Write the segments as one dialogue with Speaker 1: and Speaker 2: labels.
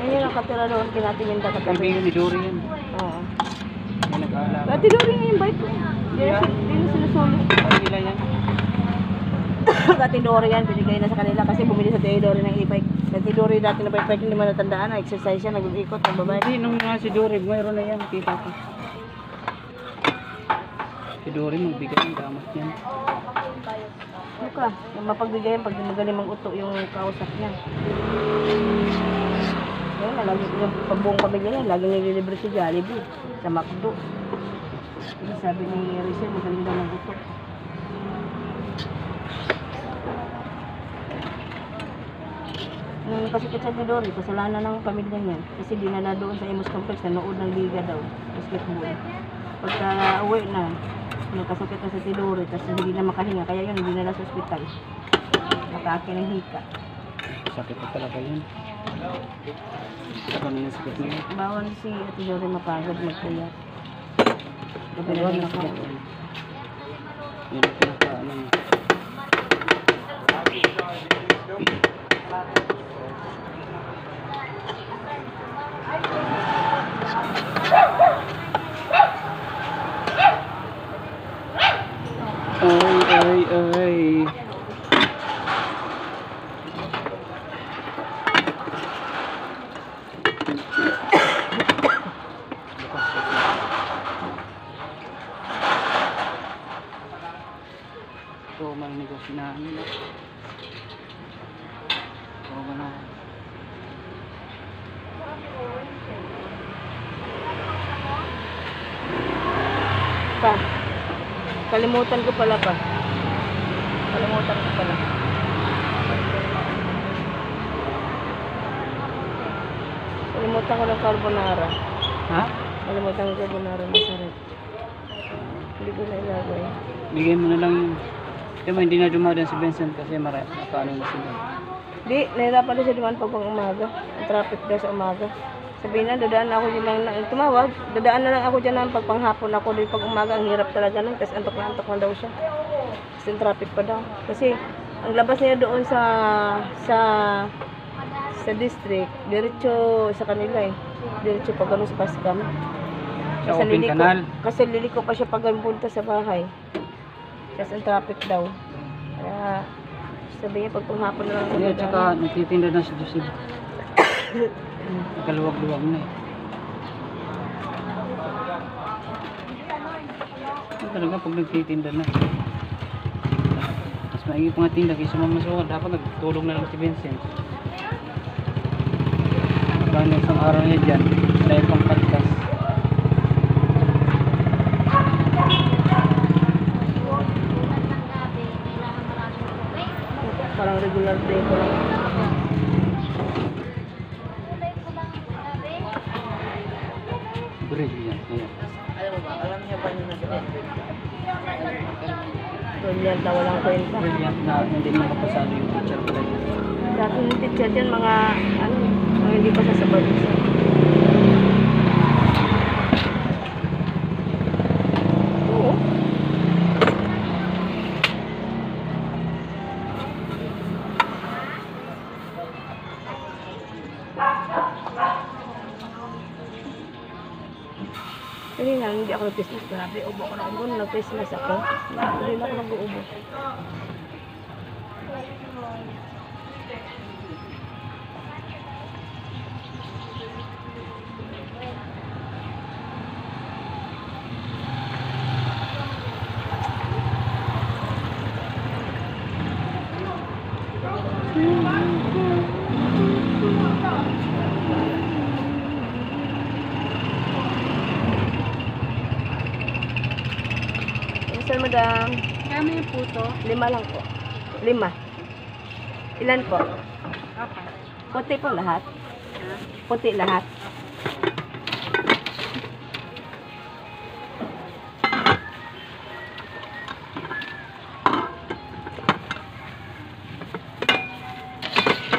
Speaker 1: Yan yung nakatira doon, kinatinda ka tabi.
Speaker 2: Kaibigan ni Dory yan.
Speaker 1: Oo.
Speaker 2: May nag-aalala.
Speaker 1: Ate Dory nga yung bike ko. Hindi na sinusuli.
Speaker 2: Ay, nila yan.
Speaker 1: Ate Dory yan, binigay na sa kanila kasi bumili sa Ate Dory ng e-bike. Ate Dory dati na bike hindi man natandaan, exercise siya, nag-ikot, nagbabike.
Speaker 2: Hindi, nung nga si Dory, mayroon na yan, kita ko. Si Dory, magbigay ng damat yan.
Speaker 1: Ano ka? Yung mapagbigayan pag magaling mag-uto yung kausap niya. Ayun na, lagi yung pagbuong pamilya niya, lagi nililibre si Jollibee sa McDo. Kasi sabi ni Rizal, magaling daw mag-uto. Nung pasikit sa Dory, kasalanan ng pamilya niya. Kasi dinala doon sa Imus Complex, nanood ng liga daw, basketball. Pagka uwi na, nakasakit na sa Tidori, kasi hindi na makahinga, kaya yun, hindi na sa ospital. Nakakin ng hika.
Speaker 2: Sakit pa talaga yun. Ano yung sakit niya?
Speaker 1: Bawal si Ate Dory mapagod, magkaya.
Speaker 2: Ano yung sakit niya? Yun ang pinaka-ano niya. Ay. Ito, marinig ko sinahan. Oo, gano'n.
Speaker 1: Pa, kalimutan ko pala pa. Kalimutan ko pala. Kalimutan ko ng carbonara.
Speaker 2: Ha?
Speaker 1: Kalimutan ko carbonara na sarap. Hindi ko na ilagay.
Speaker 2: Bigyan mo na lang yun. Diba, hindi na dumadaan si Vincent kasi nakaano na sila.
Speaker 1: Di, nahirapan na siya dumaan pag umaga. Ang traffic daw sa umaga. Sabihin na, dadaan na ako dyan lang. Tumawag, dadaan na lang ako dyan lang pag panghapon ako. Di pag umaga, ang hirap talaga lang. Kasi antok na daw siya. Kasi yung traffic pa daw. Kasi, ang labas niya doon sa district, diretso sa kanila eh. Diretso pag ano sa Pascam.
Speaker 2: Sa open canal.
Speaker 1: Kasi liliko pa siya pag punta sa bahay. Kasi ang traffic daw. Kaya, sabi niya pag panghapon na lang ako.
Speaker 2: At saka nagtitinda na si Joseph. Nakaluwag-luwag na eh. Talaga pag nagtitinda na. Mas maigi pa nga tinda kaysa mamasukan. Dapat nagtulong na lang si Vincent. Baka isang araw niya dyan. Dahil pang kaltas.
Speaker 1: Parang regular day ko lang.
Speaker 2: Brilliant. Ayan.
Speaker 1: Alam niya ba yung brilliant na walang kwenta.
Speaker 2: Brilliant na hindi makapasado yung teacher ko lang.
Speaker 1: Dati yung teacher dyan, mga hindi pa sasabay isa. Oo. Hindi nga, hindi ako nag-Christmas. Grabe, ubo ko na ubo. Nag-Christmas ako. Hindi na ako nag-uubo. Sir, madam.
Speaker 3: Kami yung puto.
Speaker 1: 5 lang po. 5. Ilan po?
Speaker 3: Okay.
Speaker 1: Puti po lahat. Puti lahat.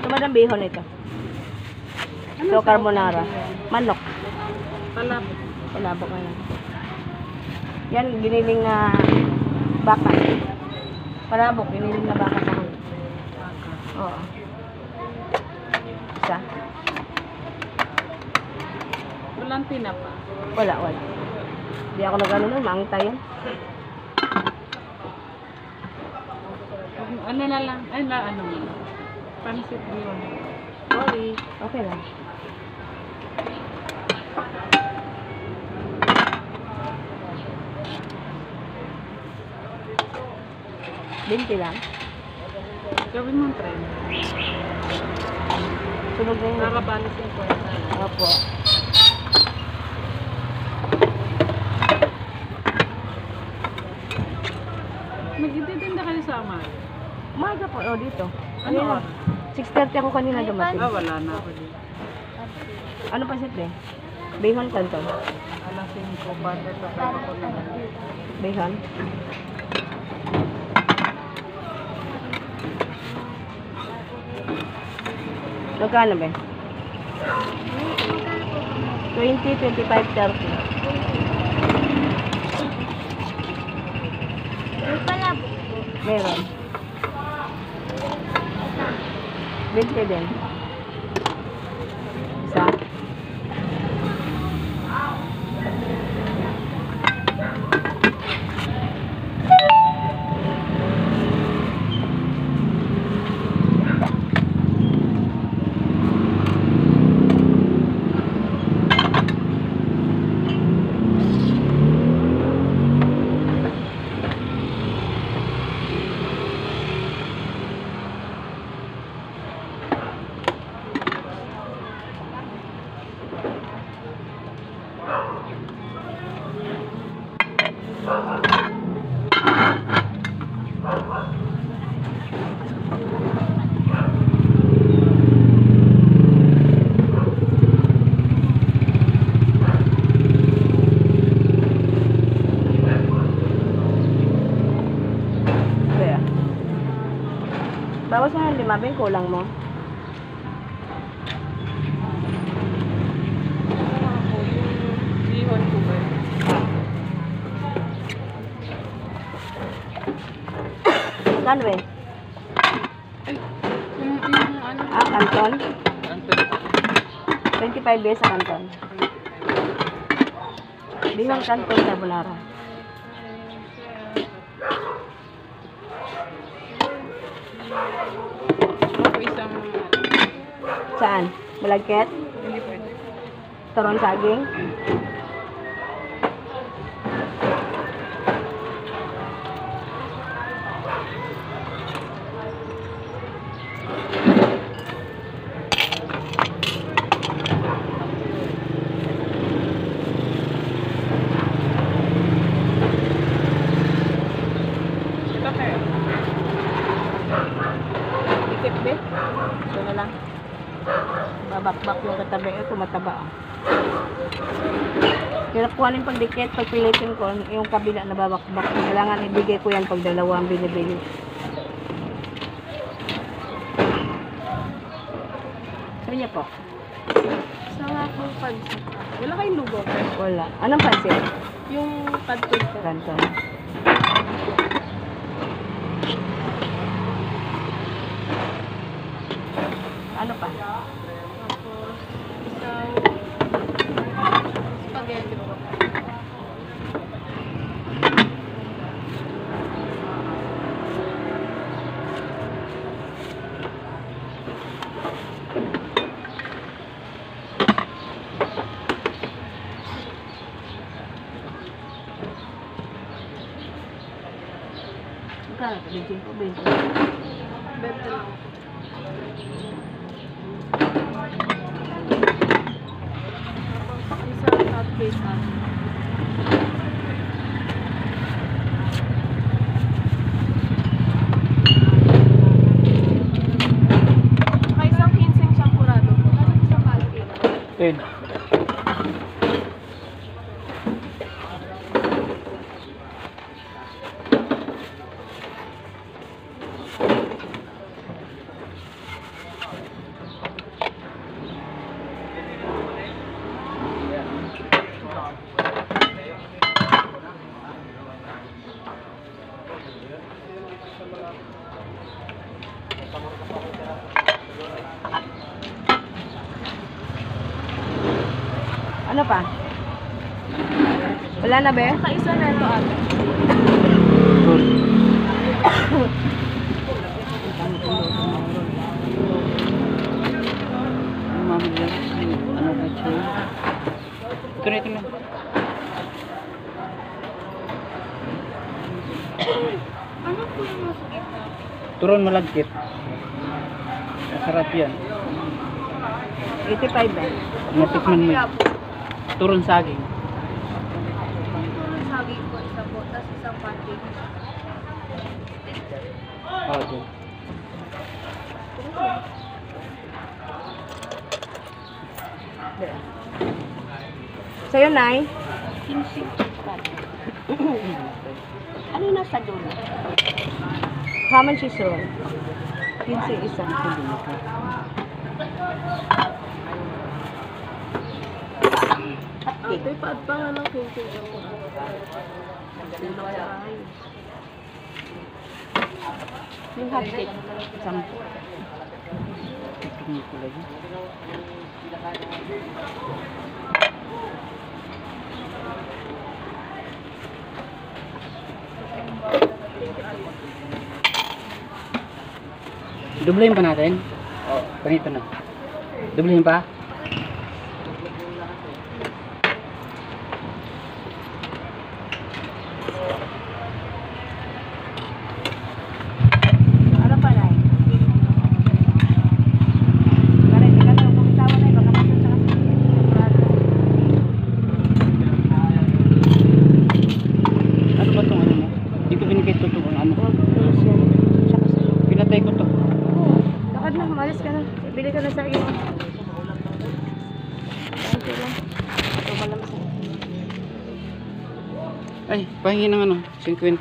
Speaker 1: Ito, Anong bihon ito? Ito, carbonara. Manok.
Speaker 3: Palabok.
Speaker 1: Palabok na yan. Yan, giniling na baka. Palabok, giniling na baka sa huli. Oo. Isa?
Speaker 3: Walang tinapa.
Speaker 1: Wala. Hindi ako nag-ano nun, maangtay yan.
Speaker 3: Ano na lang? Ay, na ano mo? Pansit yun. Sorry.
Speaker 1: Okay lang. Binti lang.
Speaker 3: Gawin mong tren.
Speaker 1: Sunog na yun.
Speaker 3: Para balis yung kwenta.
Speaker 1: Opo.
Speaker 3: Magtitinda kayo sa Amar.
Speaker 1: Umaga po, dito.
Speaker 3: Ano
Speaker 1: Kanina,
Speaker 3: oras?
Speaker 1: 6:30 ako kanina dumating.
Speaker 3: Wala na ako dito.
Speaker 1: Ano pa sit eh? Bihon kanton.
Speaker 3: Alas 5, banda sa pera ko na.
Speaker 1: Bihon. Magkano ba? 20, 25, 30. Meron. 20 din. Isa. Kaya. Bawas na ng 5, Ben, kulang mo.
Speaker 3: Bihon ko ba?
Speaker 1: Magkano ba?
Speaker 3: Yung ano?
Speaker 1: Kanton?
Speaker 3: Anton.
Speaker 1: 25 beses sa kanton. Bihon kanton carbonara.
Speaker 3: Ako isang
Speaker 1: Saan? Malagkit?
Speaker 3: hindi pwede.
Speaker 1: Turon saging?
Speaker 3: Ito kayo.
Speaker 1: Ikip be? Ito na lang. Babakbak yung katabi. Ito mataba. Hirap kuhanin pag dikit, pag pilitin ko, yung kabila na babakbak. Kailangan ibigay ko yan pag dalawa ang binibili. Sabi niya po?
Speaker 3: Sa akong pansit. Wala kayong lugo.
Speaker 1: Wala. Anong pansit?
Speaker 3: Yung kanton ko.
Speaker 1: Kanton. Ano pa?
Speaker 3: Tapos, isang spaghetti ko.
Speaker 1: Magkano ito? 25, 20.
Speaker 3: Benta lang. Isang hot base natin. Saka isang ginseng champurado. Ano isang malaki?
Speaker 2: 10.
Speaker 1: Ano pa? Wala na, be?
Speaker 3: Kaisa na ito ate.
Speaker 2: Roll. Ang mami yan. Ano ba siya? Ito na, ito na.
Speaker 3: Ano po yung masakit?
Speaker 2: Turon malagkit. Masarap yan.
Speaker 1: 85, be.
Speaker 2: Matikman mo yan. Turon saging.
Speaker 3: Sabi ko isa po, tapos isang pancake.
Speaker 2: Oo, dyan.
Speaker 1: Sa'yo, Nay?
Speaker 3: Kinsi. Ano nasa dulo?
Speaker 1: How much is roll? 15 isa.
Speaker 3: Ate, paad pa nga ng kinsi ako.
Speaker 1: Yung hotcake.
Speaker 2: Sampo. Tingin ko lagi. Dublehin pa natin? O, ganito na. Dublehin pa?
Speaker 1: Ano pa, Nay? Pare, di ka na pumitawan, Nay. Baka masal sa kasi.
Speaker 2: Ano ba itong ano mo? Hindi ko binigay ito ang ano.
Speaker 1: Tulos yan. Tsaka sa'yo.
Speaker 2: Pinatay ko to.
Speaker 1: Oo. Lakad na, malis ka na. Bili ka na sa iyo. Thank you lang. Ito malamas na.
Speaker 2: Ay, pahingi ng ano, 50.